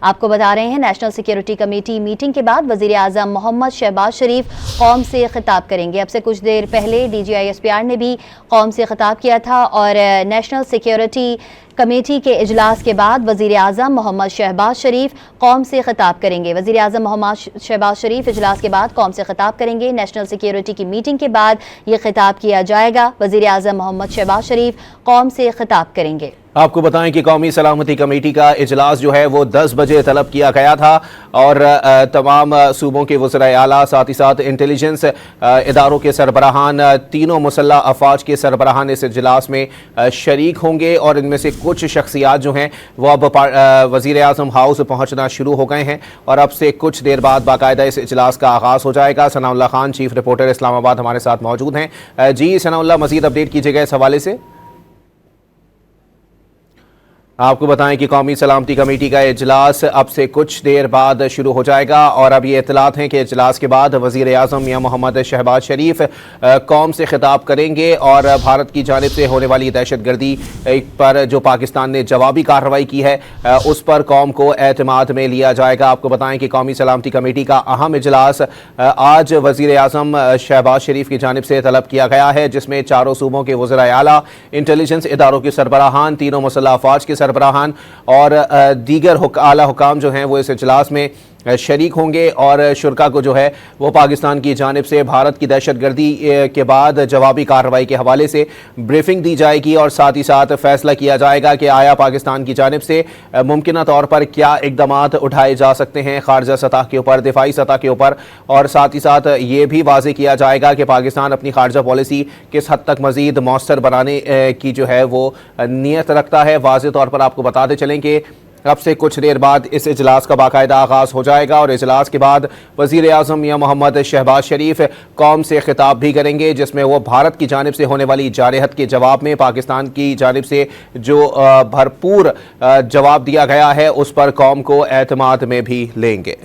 आपको बता रहे हैं, नेशनल सिक्योरिटी कमेटी मीटिंग के बाद वजीर आजम मोहम्मद शहबाज शरीफ कौम से खिताब करेंगे। अब से कुछ देर पहले DGISPR ने भी कौम से खिताब किया था और नेशनल सिक्योरिटी कमेटी के इजलास के बाद वजीर आजम मोहम्मद शहबाज शरीफ कौम से खिताब करेंगे। वजीर आजम मोहम्मद शहबाज शरीफ इजलास के बाद कौम से खिताब करेंगे। नेशनल सिक्योरिटी की मीटिंग के बाद ये खिताब किया जाएगा। वजीर आजम मोहम्मद शहबाज शरीफ कौम से खिताब करेंगे। आपको बताएं कि कौमी सलामती कमेटी का इजलास जो है वो 10 बजे तलब किया गया था और तमाम सूबों के वज़राए आला, साथ ही साथ इंटेलिजेंस इदारों के सरबराहान, तीनों मुसल्लह अफवाज के सरबराहान इस इजलास में शरीक होंगे और इनमें से कुछ शख्सियात जो हैं वो अब वज़ीर आज़म हाउस पहुँचना शुरू हो गए हैं और अब से कुछ देर बाद बाकायदा इस इजलास का आगाज़ हो जाएगा। सनाउल्लाह खान, चीफ रिपोर्टर इस्लामाबाद, हमारे साथ मौजूद हैं। जी सनाउल्लाह, मज़ीद अपडेट कीजिएगा इस हवाले से। आपको बताएं कि कौमी सलामती कमेटी का इजलास अब से कुछ देर बाद शुरू हो जाएगा और अब ये इतलात हैं कि इजलास के बाद वज़ीर आज़म मियां मोहम्मद शहबाज शरीफ कौम से खिताब करेंगे और भारत की जानिब से होने वाली दहशतगर्दी पर जो पाकिस्तान ने जवाबी कार्रवाई की है उस पर कौम को एतमाद में लिया जाएगा। आपको बताएं कि कौमी सलामती कमेटी का अहम इजलास आज वज़ीर आज़म शहबाज शरीफ की जानिब से तलब किया गया है, जिसमें चारों सूबों के वज़राए आला, इंटेलिजेंस इदारों के सरबराहान, तीनों मुसल्लह अफवाज के सरबराहान और दीगर आला हुकाम जो हैं वो इस इजलास में शरीक होंगे और शुरका को जो है वो पाकिस्तान की जानिब से भारत की दहशतगर्दी के बाद जवाबी कार्रवाई के हवाले से ब्रीफिंग दी जाएगी और साथ ही साथ फैसला किया जाएगा कि आया पाकिस्तान की जानिब से मुमकिन तौर पर क्या इक़दामात उठाए जा सकते हैं खारजा सतह के ऊपर, दिफाई सतह के ऊपर, और साथ ही साथ ये भी वाज़ेह किया जाएगा कि पाकिस्तान अपनी खारजा पॉलिसी किस हद तक मज़ीद मौसर बनाने की जो है वो नीयत रखता है। वाज़ेह तौर पर आपको बताते चलें कि अब से कुछ देर बाद इस इजलास का बाकायदा आगाज़ हो जाएगा और इजलास के बाद वज़ीर आज़म मियां मोहम्मद शहबाज शरीफ कौम से खिताब भी करेंगे, जिसमें वो भारत की जानिब से होने वाली जारहत के जवाब में पाकिस्तान की जानिब से जो भरपूर जवाब दिया गया है उस पर कौम को एतमाद में भी लेंगे।